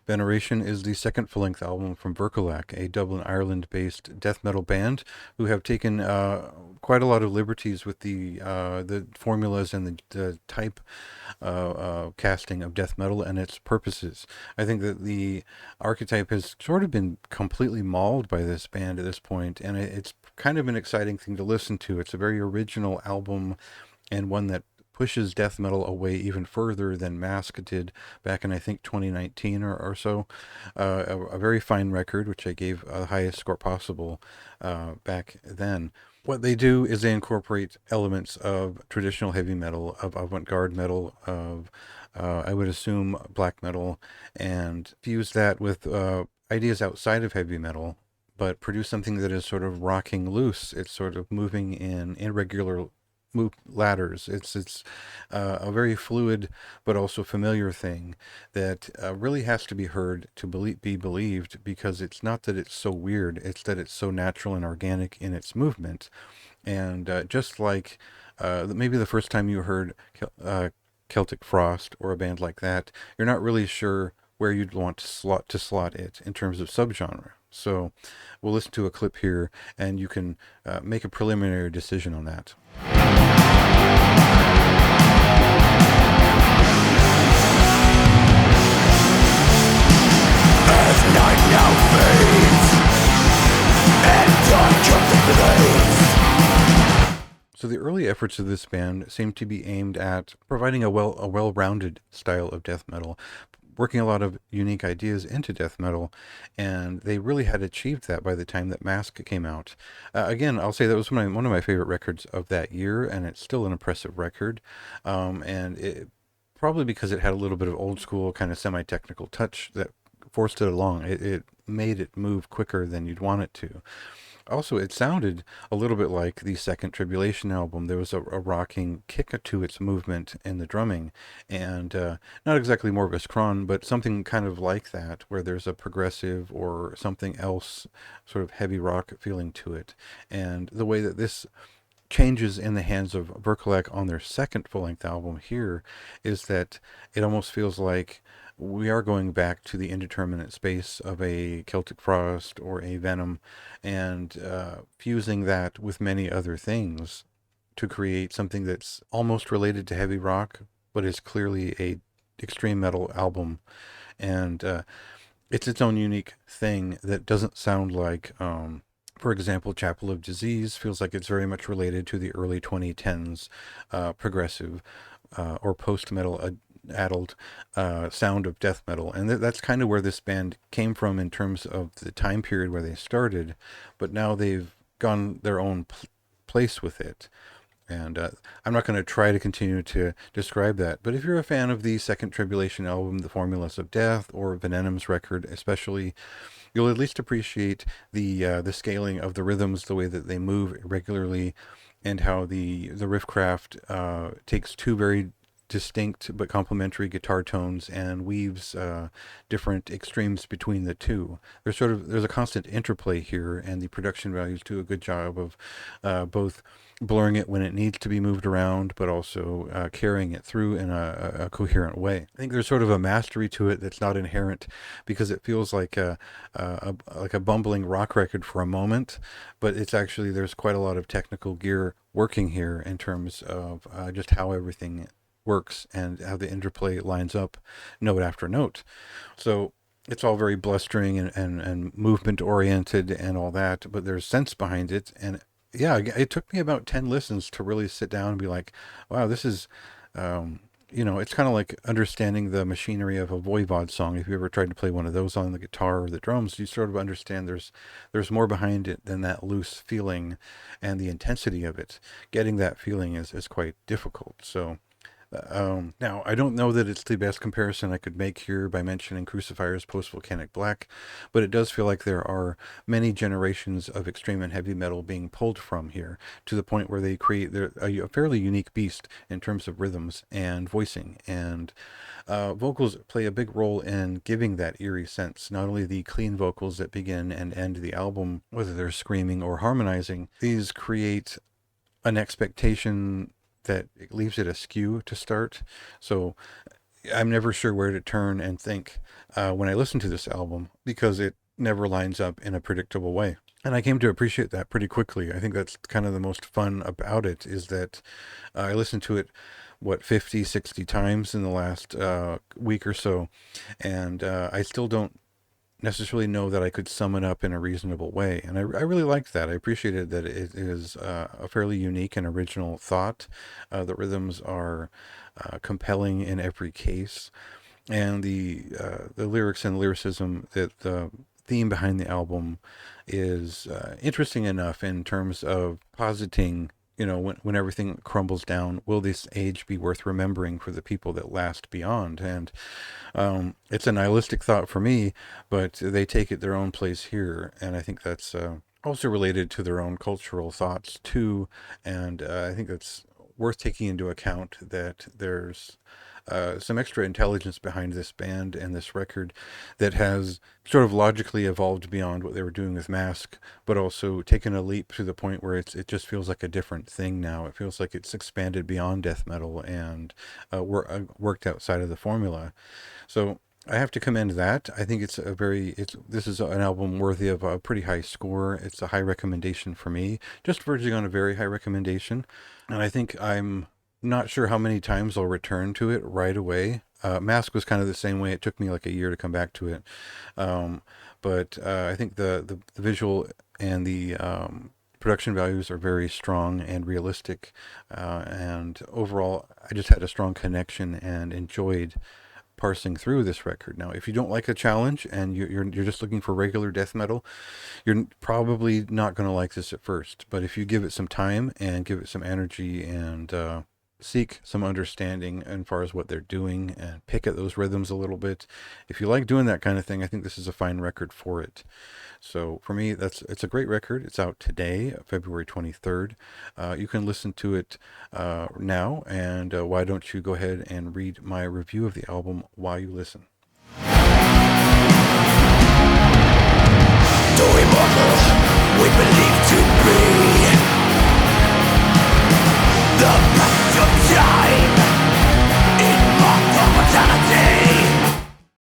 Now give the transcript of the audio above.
Veneration is the second full-length album from Vircolac, a Dublin, Ireland-based death metal band who have taken quite a lot of liberties with the formulas and the type casting of death metal and its purposes. I think that the archetype has sort of been completely mauled by this band at this point, and it's kind of an exciting thing to listen to. It's a very original album and one that pushes death metal away even further than Mask did back in, I think, 2019 or so. A very fine record, which I gave the highest score possible back then. What they do is they incorporate elements of traditional heavy metal, of avant-garde metal, of I would assume black metal, and fuse that with ideas outside of heavy metal, but produce something that is sort of rocking loose. It's sort of moving in irregular move ladders. It's a very fluid but also familiar thing that really has to be heard to be believed, because it's not that it's so weird, it's that it's so natural and organic in its movement. And just like maybe the first time you heard Celtic Frost or a band like that, you're not really sure where you'd want to slot it in terms of subgenre. So we'll listen to a clip here, and you can make a preliminary decision on that. As night now fades and dawn comes in blaze. So the early efforts of this band seem to be aimed at providing a well-rounded style of death metal, working a lot of unique ideas into death metal, and they really had achieved that by the time that Mask came out. Again, I'll say that was one of my favorite records of that year, and it's still an impressive record, and it probably because it had a little bit of old school kind of semi-technical touch that forced it along. It made it move quicker than you'd want it to. Also, it sounded a little bit like the second Tribulation album. There was a rocking kick to its movement in the drumming, and not exactly Morbus Chron, but something kind of like that, where there's a progressive or something else sort of heavy rock feeling to it. And the way that this changes in the hands of Vircolac on their second full-length album here is that it almost feels like we are going back to the indeterminate space of a Celtic Frost or a Venom, and fusing that with many other things to create something that's almost related to heavy rock, but is clearly a extreme metal album. And it's its own unique thing that doesn't sound like, for example, Chapel of Disease feels like it's very much related to the early 2010s progressive or post-metal addled sound of death metal. And that's kind of where this band came from in terms of the time period where they started, but now they've gone their own place with it. And I'm not going to try to continue to describe that, but if you're a fan of the second Tribulation album, The Formulas of Death, or Venom's record especially, you'll at least appreciate the scaling of the rhythms, the way that they move irregularly, and how the riffcraft takes two very distinct but complementary guitar tones and weaves different extremes between the two. There's a constant interplay here, and the production values do a good job of both blurring it when it needs to be moved around, but also carrying it through in a coherent way. I think there's sort of a mastery to it that's not inherent, because it feels like a bumbling rock record for a moment, but it's actually, there's quite a lot of technical gear working here in terms of just how everything works and how the interplay lines up note after note. So it's all very blustering and movement oriented and all that, but there's sense behind it. And yeah, it took me about 10 listens to really sit down and be like, wow, this is, it's kind of like understanding the machinery of a Voivod song. If you ever tried to play one of those on the guitar or the drums, you sort of understand there's more behind it than that loose feeling, and the intensity of it. Getting that feeling is quite difficult. So now, I don't know that it's the best comparison I could make here by mentioning Crucifier's Post-Volcanic Black, but it does feel like there are many generations of extreme and heavy metal being pulled from here, to the point where they create a fairly unique beast in terms of rhythms and voicing. And vocals play a big role in giving that eerie sense. Not only the clean vocals that begin and end the album, whether they're screaming or harmonizing, these create an expectation that it leaves it askew to start. So I'm never sure where to turn and think when I listen to this album because it never lines up in a predictable way. And I came to appreciate that pretty quickly. I think that's kind of the most fun about it is that I listened to it, what, 50, 60 times in the last week or so. And I still don't necessarily know that I could sum it up in a reasonable way. And I really liked that. I appreciated that it is a fairly unique and original thought. The rhythms are compelling in every case, and the lyrics and lyricism, that the theme behind the album is interesting enough in terms of positing, when everything crumbles down, will this age be worth remembering for the people that last beyond? And it's a nihilistic thought for me, but they take it their own place here, and I think that's also related to their own cultural thoughts too. And I think that's worth taking into account, that there's some extra intelligence behind this band and this record that has sort of logically evolved beyond what they were doing with Mask, but also taken a leap to the point where it just feels like a different thing now. It feels like it's expanded beyond death metal and worked outside of the formula. So I have to commend that. I think this is an album worthy of a pretty high score. It's a high recommendation for me, just verging on a very high recommendation. And I think I'm not sure how many times I'll return to it right away. Mask was kind of the same way. It took me like a year to come back to it. Um, but I think the visual and the production values are very strong and realistic. And overall, I just had a strong connection and enjoyed parsing through this record. Now, if you don't like a challenge and you're just looking for regular death metal, you're probably not going to like this at first. But if you give it some time and give it some energy and seek some understanding as far as what they're doing and pick at those rhythms a little bit, if you like doing that kind of thing, I think this is a fine record for it. So for me, it's a great record. It's out today, February 23rd. You can listen to it now, and why don't you go ahead and read my review of the album while you listen?